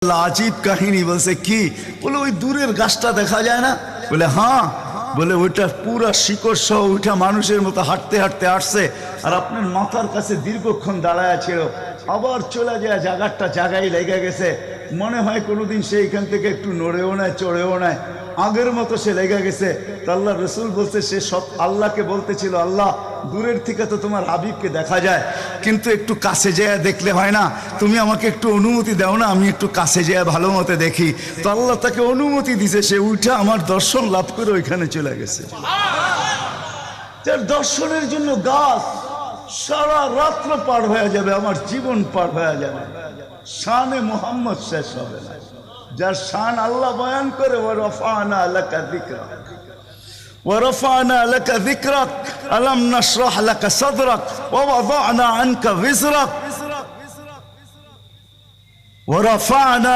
আজীব কাহিনী বলছে কি বলে ওই দূরের গাছটা দেখা যায় না বলে হ্যাঁ বলে ওইটা পুরা শিকড় সহ ওইটা মানুষের মতো হাঁটতে হাঁটতে আসছে আর আপনার মাথার কাছে দীর্ঘক্ষণ দাঁড়ায় ছিল আবার চলে যায় জায়গাটা জায়গায় লেগে গেছে মনে হয় কোনোদিন সে এখান থেকে একটু নড়েও নেয় চড়েও নেয় আগের মতো সে লেগে গেছে তো আল্লাহ রসুল বলছে সে সব আল্লাহকে বলতেছিল আল্লাহ দূরের থেকে তো তোমার হাবিবকে দেখা যায় কিন্তু একটু কাছে যেয়ে দেখলে হয় না তুমি আমাকে একটু অনুমতি দাও না আমি একটু কাছে যেয়ে ভালো মতো দেখি তো আল্লাহ তাকে অনুমতি দিছে সে উঠে আমার দর্শন লাভ করে ওইখানে চলে গেছে তার দর্শনের জন্য গাছ সারা রাত্র পার হয়ে যাবে আমার জীবন পার হয়ে যাবে শানে মুহাম্মদ শেষ হবে না যার শান আল্লাহ বয়ান করে ওয়ারফানা লাকা যিকরাক ورفعنا لك ذكرك ألم نشرح لك صدرك ووضعنا عنك وزرك ورفعنا